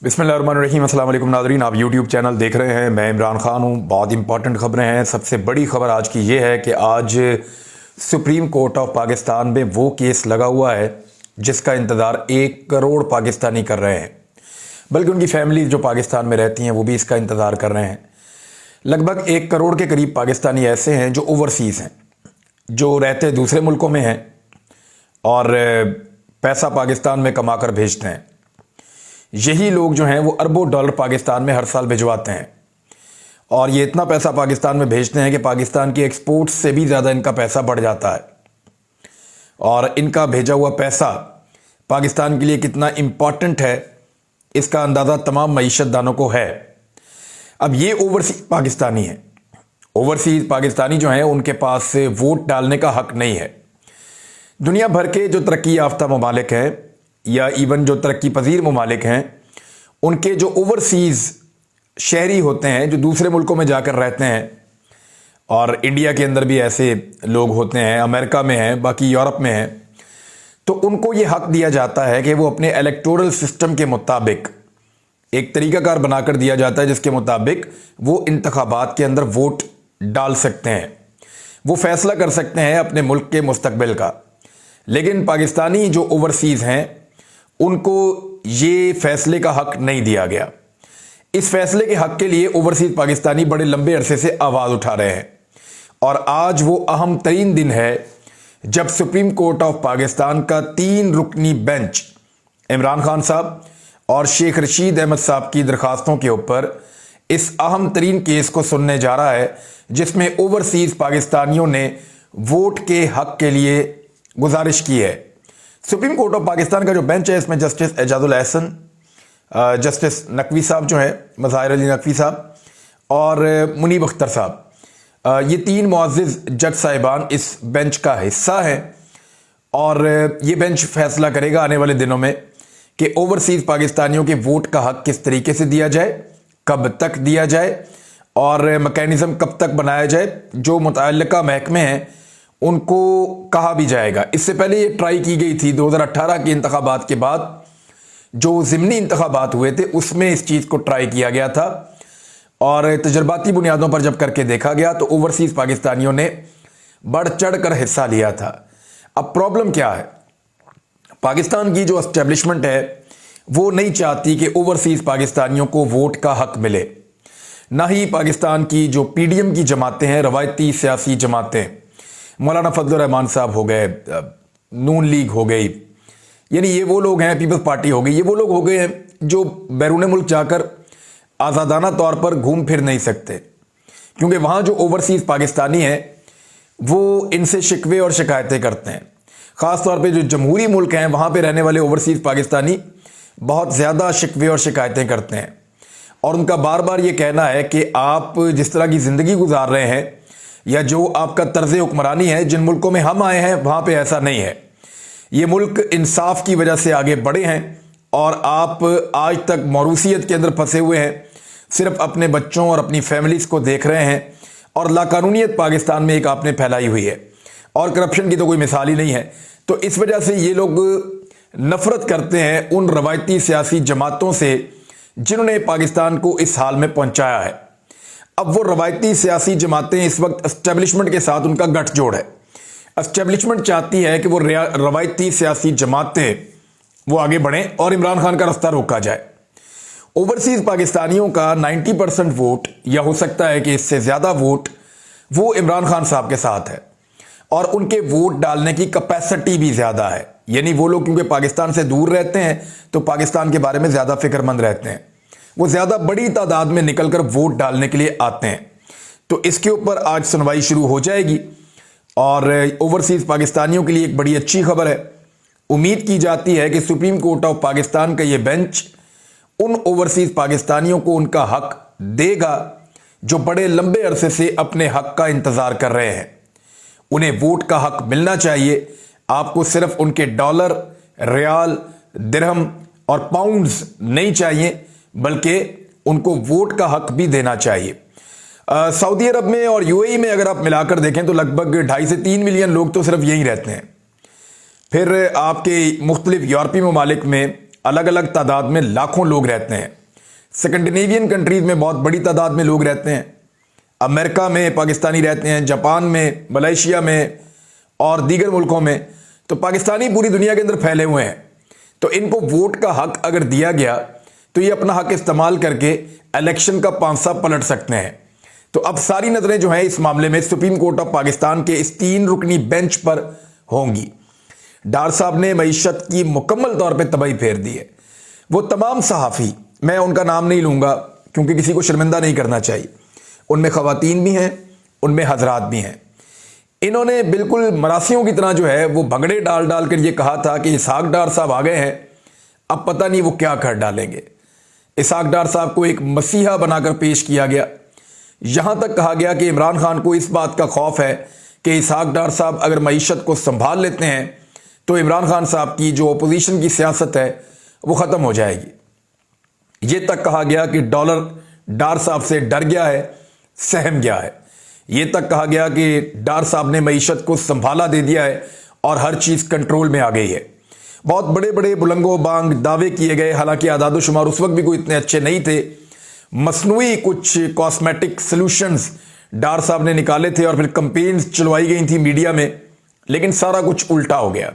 बिस्मिल्लाहिर्रहमानिर्रहीम। अस्सलाम वालेकुम नाज़रीन, आप यूट्यूब चैनल देख रहे हैं। मैं इमरान खान हूँ। बहुत इंपॉर्टेंट खबरें हैं। सबसे बड़ी खबर आज की ये है कि आज सुप्रीम कोर्ट ऑफ पाकिस्तान में वो केस लगा हुआ है जिसका इंतज़ार 1 करोड़ पाकिस्तानी कर रहे हैं, बल्कि उनकी फैमिली जो पाकिस्तान में रहती हैं वो भी इसका इंतज़ार कर रहे हैं। लगभग 1 करोड़ के करीब पाकिस्तानी ऐसे हैं जो ओवरसीज़ हैं, जो रहते दूसरे मुल्कों में हैं और पैसा पाकिस्तान में कमा कर भेजते हैं। यही लोग जो हैं वो अरबों डॉलर पाकिस्तान में हर साल भिजवाते हैं और ये इतना पैसा पाकिस्तान में भेजते हैं कि पाकिस्तान की एक्सपोर्ट्स से भी ज़्यादा इनका पैसा बढ़ जाता है। और इनका भेजा हुआ पैसा पाकिस्तान के लिए कितना इम्पॉर्टेंट है इसका अंदाज़ा तमाम मईशत दानों को है। अब ये ओवरसीज पाकिस्तानी हैं। ओवरसीज पाकिस्तानी जो हैं उनके पास वोट डालने का हक नहीं है। दुनिया भर के जो तरक्की याफ्ता ममालिक हैं या इवन जो तरक्की पजीर ममालिक हैं, उनके जो ओवरसीज़ शहरी होते हैं जो दूसरे मुल्कों में जाकर रहते हैं, और इंडिया के अंदर भी ऐसे लोग होते हैं, अमेरिका में हैं, बाकी यूरोप में हैं, तो उनको ये हक दिया जाता है कि वो अपने इलेक्टोरल सिस्टम के मुताबिक एक तरीक़ाकार बनाकर दिया जाता है जिसके मुताबिक वो इंतखाबात के अंदर वोट डाल सकते हैं, वो फैसला कर सकते हैं अपने मुल्क के मुस्तकबिल का। लेकिन पाकिस्तानी जो ओवरसीज़ हैं उनको ये फैसले का हक नहीं दिया गया। इस फैसले के हक के लिए ओवरसीज पाकिस्तानी बड़े लंबे अरसे से आवाज़ उठा रहे हैं और आज वो अहम तरीन दिन है जब सुप्रीम कोर्ट ऑफ पाकिस्तान का 3 रुकनी बेंच इमरान खान साहब और शेख रशीद अहमद साहब की दरखास्तों के ऊपर इस अहम तरीन केस को सुनने जा रहा है, जिसमें ओवरसीज पाकिस्तानियों ने वोट के हक के लिए गुजारिश की है। सुप्रीम कोर्ट ऑफ पाकिस्तान का जो बेंच है इसमें जस्टिस एजाजुल एहसन, जस्टिस नकवी साहब जो हैं, मज़ाहिर अली नकवी साहब और मुनीब अख्तर साहब, ये 3 मुअज़्ज़िज़ जज साहिबान इस बेंच का हिस्सा हैं और ये बेंच फैसला करेगा आने वाले दिनों में कि ओवरसीज़ पाकिस्तानियों के वोट का हक किस तरीके से दिया जाए, कब तक दिया जाए और मैकेनिज़्म कब तक बनाया जाए। जो मुतअल्लिका महकमे हैं उनको कहा भी जाएगा। इससे पहले ये ट्राई की गई थी 2018 के इंतखाबात के बाद, जो ज़िमनी इंतखाबात हुए थे उसमें इस चीज़ को ट्राई किया गया था और तजर्बाती बुनियादों पर जब करके देखा गया तो ओवरसीज़ पाकिस्तानियों ने बढ़ चढ़ कर हिस्सा लिया था। अब प्रॉब्लम क्या है, पाकिस्तान की जो एस्टेब्लिशमेंट है वो नहीं चाहती कि ओवरसीज़ पाकिस्तानियों को वोट का हक मिले। ना ही पाकिस्तान की जो PDM की जमातें हैं, रवायती सियासी जमातें, मौलाना फजल रहमान साहब हो गए, नून लीग हो गई, यानी ये वो लोग हैं, पीपल्स पार्टी हो गई, ये वो लोग हो गए हैं जो बैरून मुल्क जाकर आज़ादाना तौर पर घूम फिर नहीं सकते, क्योंकि वहाँ जो ओवरसीज़ पाकिस्तानी हैं वो इनसे शिकवे और शिकायतें करते हैं। ख़ास तौर पे जो जमहूरी मुल्क हैं वहाँ पे रहने वाले ओवरसीज़ पाकिस्तानी बहुत ज़्यादा शिकवे और शिकायतें करते हैं और उनका बार बार ये कहना है कि आप जिस तरह की ज़िंदगी गुजार रहे हैं या जो आपका तर्ज़ हुक्मरानी है, जिन मुल्कों में हम आए हैं वहाँ पे ऐसा नहीं है। ये मुल्क इंसाफ की वजह से आगे बढ़े हैं और आप आज तक मौरूसियत के अंदर फंसे हुए हैं, सिर्फ अपने बच्चों और अपनी फैमिलीज़ को देख रहे हैं और लाकानूनियत पाकिस्तान में एक आपने फैलाई हुई है और करप्शन की तो कोई मिसाल ही नहीं है। तो इस वजह से ये लोग नफ़रत करते हैं उन रवायती सियासी जमातों से जिन्होंने पाकिस्तान को इस हाल में पहुँचाया है। अब वो रवायती सियासी जमातें इस वक्त एस्टेब्लिशमेंट के साथ उनका गठजोड़ है। एस्टेब्लिशमेंट चाहती है कि वो रवायती सियासी जमातें वो आगे बढ़ें और इमरान खान का रास्ता रोका जाए। ओवरसीज़ पाकिस्तानियों का 90% वोट, या हो सकता है कि इससे ज़्यादा वोट, वो इमरान खान साहब के साथ है और उनके वोट डालने की कैपेसिटी भी ज़्यादा है। यानी वो लोग क्योंकि पाकिस्तान से दूर रहते हैं तो पाकिस्तान के बारे में ज़्यादा फिक्रमंद रहते हैं, वो ज़्यादा बड़ी तादाद में निकलकर वोट डालने के लिए आते हैं। तो इसके ऊपर आज सुनवाई शुरू हो जाएगी और ओवरसीज़ पाकिस्तानियों के लिए एक बड़ी अच्छी खबर है। उम्मीद की जाती है कि सुप्रीम कोर्ट ऑफ पाकिस्तान का ये बेंच उन ओवरसीज़ पाकिस्तानियों को उनका हक देगा जो बड़े लंबे अरसे से अपने हक का इंतज़ार कर रहे हैं। उन्हें वोट का हक मिलना चाहिए। आपको सिर्फ उनके डॉलर, रियाल, दिरहम और पाउंड्स नहीं चाहिए, बल्कि उनको वोट का हक भी देना चाहिए। सऊदी अरब में और UAE में अगर आप मिलाकर देखें तो लगभग 2.5 से 3 मिलियन लोग तो सिर्फ यहीं रहते हैं। फिर आपके मुख्तलिफ यूरोपीय ममालिक में अलग अलग तादाद में लाखों लोग रहते हैं। स्कैंडिनेवियन कंट्रीज में बहुत बड़ी तादाद में लोग रहते हैं। अमेरिका में पाकिस्तानी रहते हैं, जापान में, मलेशिया में और दीगर मुल्कों में। तो पाकिस्तानी पूरी दुनिया के अंदर फैले हुए हैं। तो इनको वोट का हक अगर दिया गया तो ये अपना हक इस्तेमाल करके इलेक्शन का पांसा पलट सकते हैं। तो अब सारी नजरें जो हैं इस मामले में सुप्रीम कोर्ट ऑफ पाकिस्तान के इस 3 रुकनी बेंच पर होंगी। डार साहब ने मईशत की मुकम्मल तौर पे तबाही फेर दी है। वो तमाम सहाफ़ी, मैं उनका नाम नहीं लूँगा क्योंकि किसी को शर्मिंदा नहीं करना चाहिए, उनमें ख़वातीन भी हैं, उनमें हजरात भी हैं। इन्होंने बिल्कुल मरासियों की तरह जो है वो भंगड़े डाल डाल कर ये कहा था कि इसहाक डार साहब आ गए हैं, अब पता नहीं वो क्या कर डालेंगे। इसहाक डार साहब को एक मसीहा बनाकर पेश किया गया। यहाँ तक कहा गया कि इमरान खान को इस बात का खौफ है कि इसहाक डार साहब अगर मईशत को संभाल लेते हैं तो इमरान खान साहब की जो अपोजिशन की सियासत है वो ख़त्म हो जाएगी। ये तक कहा गया कि डॉलर डार साहब से डर गया है, सहम गया है। ये तक कहा गया कि डार साहब ने मईशत को संभाला दे दिया है और हर चीज़ कंट्रोल में आ गई है। बहुत बड़े बड़े बुलंगो बांग दावे किए गए, हालांकि आदाद शुमार उस वक्त भी कोई इतने अच्छे नहीं थे। मसनूई कुछ कॉस्मेटिक सॉल्यूशंस डार साहब ने निकाले थे और फिर कंपेन्स चलवाई गई थी मीडिया में, लेकिन सारा कुछ उल्टा हो गया।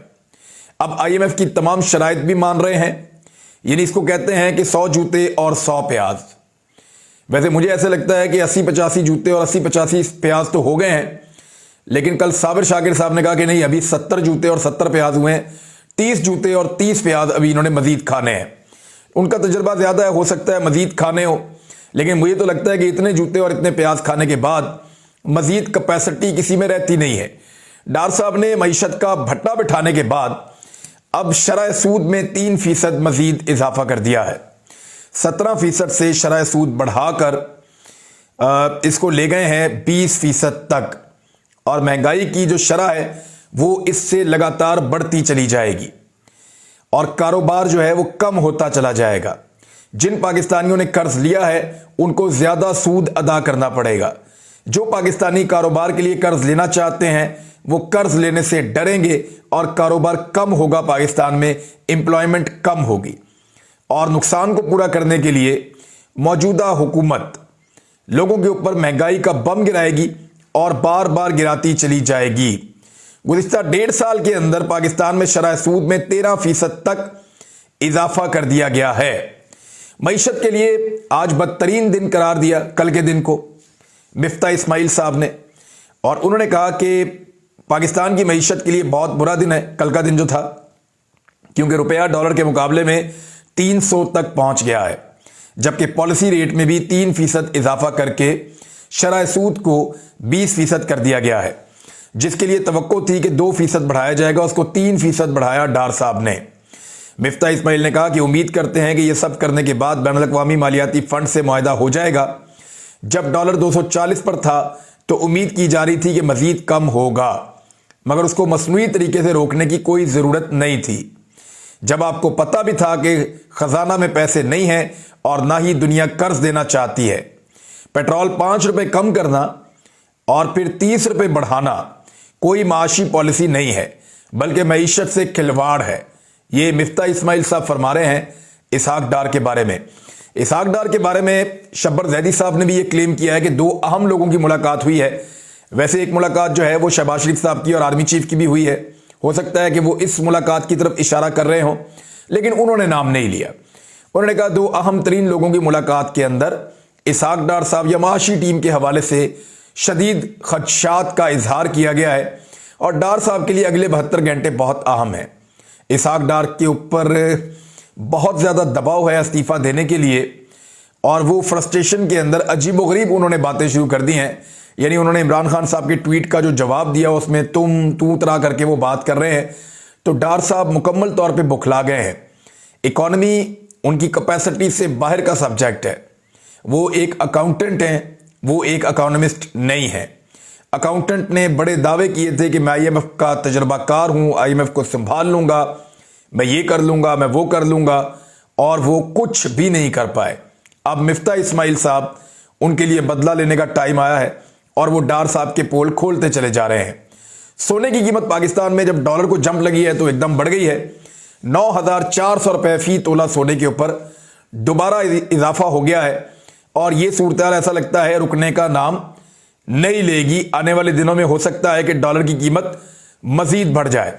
अब IMF की तमाम शराइत भी मान रहे हैं, यानी इसको कहते हैं कि 100 जूते और 100 प्याज। वैसे मुझे ऐसे लगता है कि 80-85 जूते और 80-85 प्याज तो हो गए हैं, लेकिन कल साबिर शाकिर साहब ने कहा कि नहीं, अभी 70 जूते और 70 प्याज हुए हैं, 30 जूते और 30 प्याज अभी इन्होंने मजीद खाने हैं। उनका तजर्बा ज़्यादा है, हो सकता है मजीद खाने हो, लेकिन मुझे तो लगता है कि इतने जूते और इतने प्याज खाने के बाद मजीद कैपेसिटी किसी में रहती नहीं है। डार साहब ने मईशत का भट्टा बिठाने के बाद अब शरह सूद में 3% मजीद इजाफा कर दिया है। 17% से शरह सूद बढ़ाकर इसको ले गए हैं 20% तक, और महंगाई की जो शरह है वो इससे लगातार बढ़ती चली जाएगी और कारोबार जो है वो कम होता चला जाएगा। जिन पाकिस्तानियों ने कर्ज लिया है उनको ज्यादा सूद अदा करना पड़ेगा। जो पाकिस्तानी कारोबार के लिए कर्ज लेना चाहते हैं वो कर्ज लेने से डरेंगे और कारोबार कम होगा, पाकिस्तान में एम्प्लॉयमेंट कम होगी। और नुकसान को पूरा करने के लिए मौजूदा हुकूमत लोगों के ऊपर महंगाई का बम गिराएगी और बार बार गिराती चली जाएगी। गुज़िश्ता 1.5 साल के अंदर पाकिस्तान में शरह सूद में 13% तक इजाफा कर दिया गया है। मईशत के लिए आज बदतरीन दिन करार दिया कल के दिन को मिफ्ता इस्माइल साहब ने, और उन्होंने कहा कि पाकिस्तान की मईशत के लिए बहुत बुरा दिन है कल का दिन जो था, क्योंकि रुपया डॉलर के मुकाबले में 300 तक पहुंच गया है, जबकि पॉलिसी रेट में भी 3% इजाफा करके शरह सूद को 20% कर दिया गया है। जिसके लिए तवक्को थी कि 2% बढ़ाया जाएगा, उसको 3% बढ़ाया डार साहब ने। मिफ्ता इस्माइल ने कहा कि उम्मीद करते हैं कि यह सब करने के बाद बैनुल अक़वामी मालियाती फंड से मुआहदा हो जाएगा। जब डॉलर 240 पर था तो उम्मीद की जा रही थी कि मजीद कम होगा, मगर उसको मसनूई तरीके से रोकने की कोई ज़रूरत नहीं थी। जब आपको पता भी था कि खजाना में पैसे नहीं हैं और ना ही दुनिया कर्ज देना चाहती है। पेट्रोल 5 रुपए कम करना और फिर 30 रुपए बढ़ाना कोई माशी पॉलिसी नहीं है, बल्कि मईशत से खिलवाड़ है। ये मिफ्ता इस्माइल साहब फरमा रहे हैं इसहाक डार के बारे में। इसहाक डार के बारे में शब्बर जैदी साहब ने भी ये क्लेम किया है कि 2 अहम लोगों की मुलाकात हुई है। वैसे एक मुलाकात जो है वो शहबाज शरीफ साहब की और आर्मी चीफ की भी हुई है। हो सकता है कि वो इस मुलाकात की तरफ इशारा कर रहे हों, लेकिन उन्होंने नाम नहीं लिया। उन्होंने कहा 2 अहम तरीन लोगों की मुलाकात के अंदर इसहाक डार साहब या माशी टीम के हवाले से शदीद खदशात का इजहार किया गया है और डार साहब के लिए अगले 72 घंटे बहुत अहम है। इसहाक डार के ऊपर बहुत ज़्यादा दबाव है इस्तीफ़ा देने के लिए, और वो फ्रस्ट्रेशन के अंदर अजीबोगरीब उन्होंने बातें शुरू कर दी हैं। यानी उन्होंने इमरान खान साहब के ट्वीट का जो जवाब दिया उसमें तू तरा करके वो बात कर रहे हैं। तो डार साहब मुकम्मल तौर पे बुखला गए हैं। इकॉनमी उनकी कैपेसिटी से बाहर का सब्जेक्ट है। वो एक अकाउंटेंट हैं, वो एक इकोनॉमिस्ट नहीं है। अकाउंटेंट ने बड़े दावे किए थे कि मैं IMF का तजर्बाकार हूँ, IMF को संभाल लूँगा, मैं ये कर लूँगा, मैं वो कर लूँगा, और वो कुछ भी नहीं कर पाए। अब मिफ्ता इस्माइल साहब, उनके लिए बदला लेने का टाइम आया है और वो डार साहब के पोल खोलते चले जा रहे हैं। सोने की कीमत पाकिस्तान में जब डॉलर को जंप लगी है तो एकदम बढ़ गई है। 9,400 रुपए फी तोला सोने के ऊपर दोबारा इजाफा हो गया है और ये सूरत ऐसा लगता है रुकने का नाम नहीं लेगी। आने वाले दिनों में हो सकता है कि डॉलर की कीमत मजीद बढ़ जाए।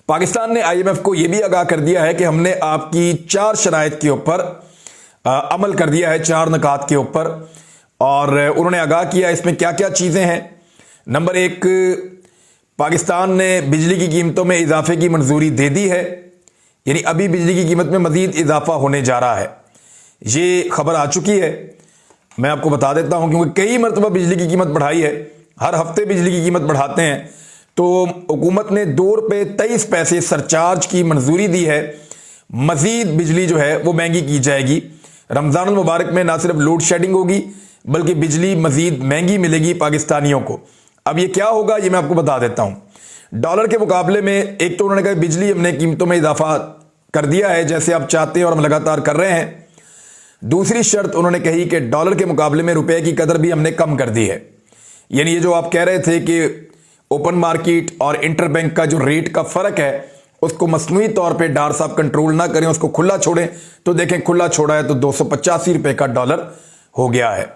पाकिस्तान ने IMF को यह भी आगाह कर दिया है कि हमने आपकी 4 शराइत के ऊपर अमल कर दिया है, 4 नकात के ऊपर, और उन्होंने आगाह किया इसमें क्या क्या चीजें हैं। नंबर 1, पाकिस्तान ने बिजली की कीमतों में इजाफे की मंजूरी दे दी है, यानी अभी बिजली की कीमत में मजीद इजाफा होने जा रहा है। ये खबर आ चुकी है, मैं आपको बता देता हूं, क्योंकि कई मरतबा बिजली की कीमत बढ़ाई है, हर हफ्ते बिजली की कीमत बढ़ाते हैं। तो हुकूमत ने 2 रुपये 23 पैसे सरचार्ज की मंजूरी दी है। मजीद बिजली जो है वो महंगी की जाएगी। रमजान मुबारक में ना सिर्फ लोड शेडिंग होगी बल्कि बिजली मजीद महंगी मिलेगी पाकिस्तानियों को। अब ये क्या होगा ये मैं आपको बता देता हूं। डॉलर के मुकाबले में एक तो उन्होंने कहा बिजली हमने कीमतों में इजाफा कर दिया है जैसे आप चाहते हैं और हम लगातार कर रहे हैं। दूसरी शर्त उन्होंने कही कि डॉलर के मुकाबले में रुपए की कदर भी हमने कम कर दी है। यानी ये जो आप कह रहे थे कि ओपन मार्केट और इंटरबैंक का जो रेट का फर्क है उसको मसनूई तौर पे डार साहब कंट्रोल ना करें, उसको खुला छोड़ें, तो देखें खुला छोड़ा है तो 285 रुपए का डॉलर हो गया है।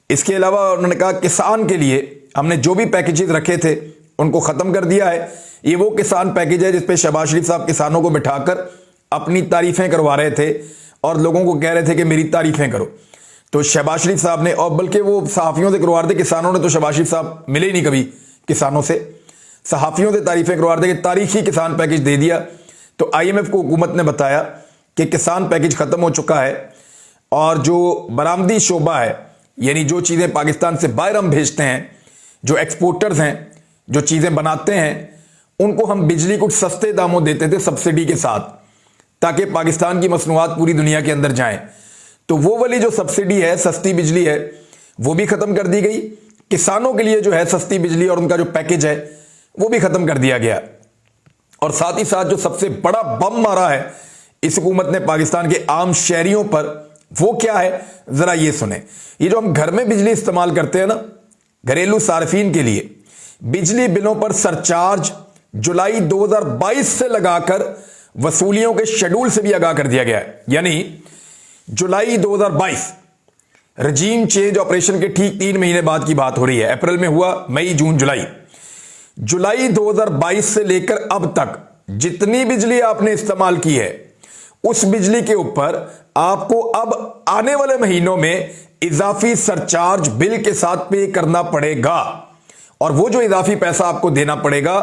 इसके अलावा उन्होंने कहा किसान के लिए हमने जो भी पैकेजेस रखे थे उनको खत्म कर दिया है। ये वो किसान पैकेज है जिसपे शहबाज शरीफ साहब किसानों को बिठाकर अपनी तारीफें करवा रहे थे और लोगों को कह रहे थे कि मेरी तारीफें करो। तो शहबाज शरीफ साहब ने, और बल्कि वो सहाफियों से करवा रहे थे, किसानों ने तो शहबाज शरीफ साहब मिले ही नहीं कभी किसानों से, सहाफियों से तारीफें करवा रहे थे कि तारीखी किसान पैकेज दे दिया। तो IMF को हुकूमत ने बताया कि किसान पैकेज खत्म हो चुका है और जो बरामदी शोबा है, यानी जो चीजें पाकिस्तान से बाहर हम भेजते हैं, जो एक्सपोर्टर्स हैं, जो चीजें बनाते हैं, उनको हम बिजली कुछ सस्ते दामों देते थे सब्सिडी के साथ, ताकि पाकिस्तान की मसनूआत पूरी दुनिया के अंदर जाएं। तो वो वाली जो सब्सिडी है, सस्ती बिजली है, वो भी खत्म कर दी गई। किसानों के लिए जो है सस्ती बिजली और उनका जो पैकेज है वो भी खत्म कर दिया गया। और साथ ही साथ जो सबसे बड़ा बम मारा है इस हुकूमत ने पाकिस्तान के आम शहरियों पर, वो क्या है जरा ये सुने। ये जो हम घर में बिजली इस्तेमाल करते हैं ना, घरेलू सार्फिन के लिए बिजली बिलों पर सरचार्ज जुलाई 2022 से लगाकर वसूलियों के शेड्यूल से भी आगाह कर दिया गया है। यानी जुलाई 2022 रजीम चेंज ऑपरेशन के ठीक 3 महीने बाद की बात हो रही है। अप्रैल में हुआ, मई, जून, जुलाई 2022 से लेकर अब तक जितनी बिजली आपने इस्तेमाल की है उस बिजली के ऊपर आपको अब आने वाले महीनों में इजाफी सरचार्ज बिल के साथ पे करना पड़ेगा। और वो जो इजाफी पैसा आपको देना पड़ेगा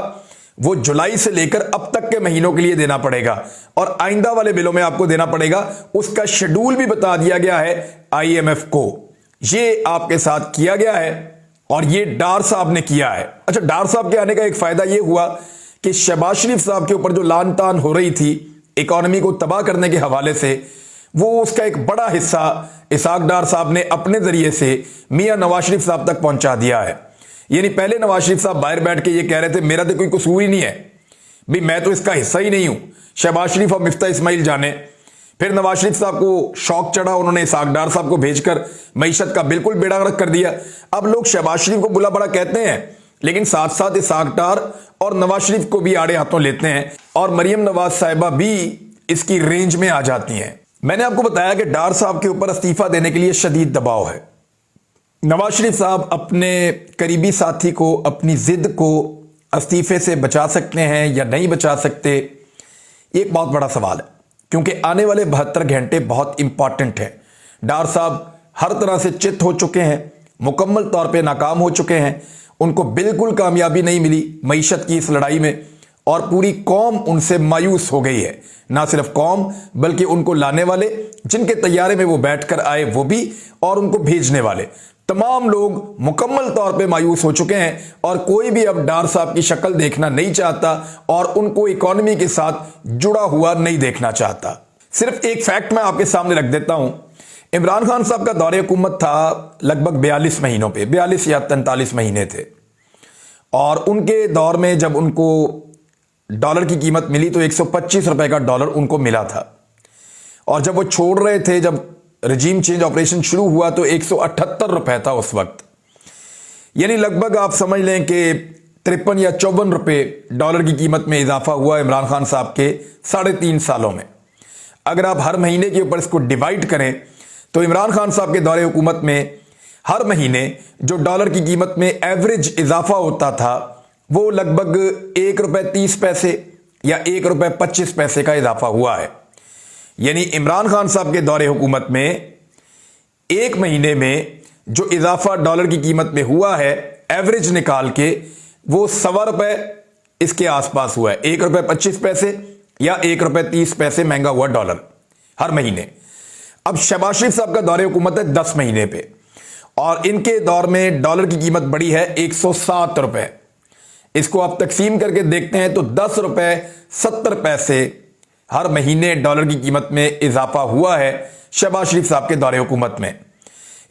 वो जुलाई से लेकर अब तक के महीनों के लिए देना पड़ेगा और आइंदा वाले बिलों में आपको देना पड़ेगा। उसका शेड्यूल भी बता दिया गया है IMF को। ये आपके साथ किया गया है और ये डार साहब ने किया है। अच्छा, डार साहब के आने का एक फायदा ये हुआ कि शहबाज शरीफ साहब के ऊपर जो लान तान हो रही थी इकोनॉमी को तबाह करने के हवाले से, वो उसका एक बड़ा हिस्सा इसाक डार साहब ने अपने जरिए से मियां नवाज शरीफ साहब तक पहुंचा दिया है। यानी पहले नवाज शरीफ साहब बाहर बैठ के ये कह रहे थे मेरा तो कोई कसूर ही नहीं है, भाई मैं तो इसका हिस्सा ही नहीं हूं, शहबाज शरीफ और मिफ्ता इस्माइल जाने। फिर नवाज शरीफ साहब को शौक चढ़ा, उन्होंने इसाक डार साहब को भेजकर मईशत का बिल्कुल बेड़ा गर्क कर दिया। अब लोग शहबाज शरीफ को बुला बड़ा कहते हैं लेकिन साथ साथ इसाक डार और नवाज शरीफ को भी आड़े हाथों लेते हैं और मरियम नवाज साहिबा भी इसकी रेंज में आ जाती हैं। मैंने आपको बताया कि डार साहब के ऊपर इस्तीफा देने के लिए शदीद दबाव है। नवाज शरीफ साहब अपने करीबी साथी को, अपनी जिद को इस्तीफे से बचा सकते हैं या नहीं बचा सकते, ये एक बहुत बड़ा सवाल है, क्योंकि आने वाले 72 घंटे बहुत इंपॉर्टेंट हैं। डार साहब हर तरह से चित हो चुके हैं, मुकम्मल तौर पे नाकाम हो चुके हैं, उनको बिल्कुल कामयाबी नहीं मिली मईशत की इस लड़ाई में और पूरी कौम उनसे मायूस हो गई है। ना सिर्फ कौम बल्कि उनको लाने वाले, जिनके तैयारे में वो बैठकर आए वो भी, और उनको भेजने वाले तमाम लोग मुकम्मल तौर पे मायूस हो चुके हैं और कोई भी अब डार साहब की शक्ल देखना नहीं चाहता और उनको इकोनॉमी के साथ जुड़ा हुआ नहीं देखना चाहता। सिर्फ एक फैक्ट मैं आपके सामने रख देता हूं। इमरान खान साहब का दौरे हुकूमत था लगभग 42 महीनों पे, 42 या 43 महीने थे, और उनके दौर में जब उनको डॉलर की कीमत मिली तो 125 रुपए का डॉलर उनको मिला था, और जब वो छोड़ रहे थे, जब रजीम चेंज ऑपरेशन शुरू हुआ तो 178 रुपए था उस वक्त। यानी लगभग आप समझ लें कि 53 या 54 रुपए डॉलर की कीमत में इजाफा हुआ है इमरान खान साहब के 3.5 सालों में। अगर आप हर महीने के ऊपर इसको डिवाइड करें तो इमरान खान साहब के दौरे हुकूमत में हर महीने जो डॉलर की कीमत में एवरेज इजाफा होता था वो लगभग ₹1.30 या ₹1.25 का इजाफा हुआ है। यानी इमरान खान साहब के दौरे हुकूमत में एक महीने में जो इजाफा डॉलर की कीमत में हुआ है एवरेज निकाल के वो ₹1.25 इसके आसपास हुआ है। ₹1.25 या ₹1.30 महंगा हुआ डॉलर हर महीने। अब शहबाज शरीफ साहब का दौरे हुकूमत है 10 महीने पे और इनके दौर में डॉलर की कीमत बढ़ी है ₹107। इसको आप तकसीम करके देखते हैं तो ₹10.70 हर महीने डॉलर की कीमत में इजाफा हुआ है शहबाज शरीफ साहब के दौरे हुकूमत में।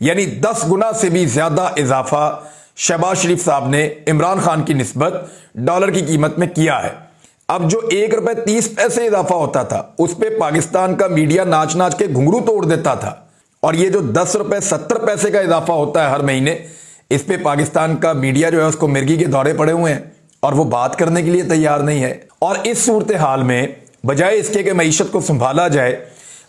यानी 10 गुना से भी ज्यादा इजाफा शहबाज शरीफ साहब ने इमरान खान की निस्बत डॉलर की कीमत में किया है। अब जो ₹1.30 इजाफा होता था उस पर पाकिस्तान का मीडिया नाच नाच के घुंघरू तोड़ देता था और ये जो ₹10.70 का इजाफा होता है हर महीने, इस पे पाकिस्तान का मीडिया जो है उसको मिर्गी के दौरे पड़े हुए हैं और वो बात करने के लिए तैयार नहीं है। और इस सूरत हाल में बजाय इसके कि मईशत को संभाला जाए,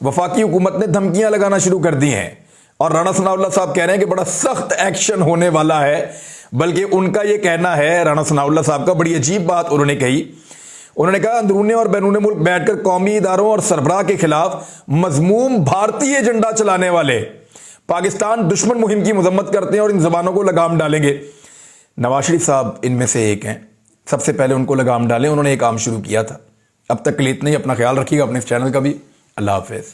वफाकी हुकूमत ने धमकियां लगाना शुरू कर दी हैं और राणा सनाउल्लाह साहब कह रहे हैं कि बड़ा सख्त एक्शन होने वाला है। बल्कि उनका यह कहना है, राणा सनाउल्लाह साहब का, बड़ी अजीब बात उन्होंने कही। उन्होंने कहा अंदरूनी और बैरूनी मुल्क बैठकर कौमी इदारों और सरबराह के खिलाफ मजमूम भारतीय एजेंडा चलाने वाले पाकिस्तान दुश्मन मुहिम की मजम्मत करते हैं और इन जबानों को लगाम डालेंगे। नवाज शरीफ साहब इनमें से एक हैं, सबसे पहले उनको लगाम डालें, उन्होंने एक काम शुरू किया था। अब तक के लिए इतना ही। अपना ख्याल रखिएगा, अपने इस चैनल का भी। अल्लाह हाफिज।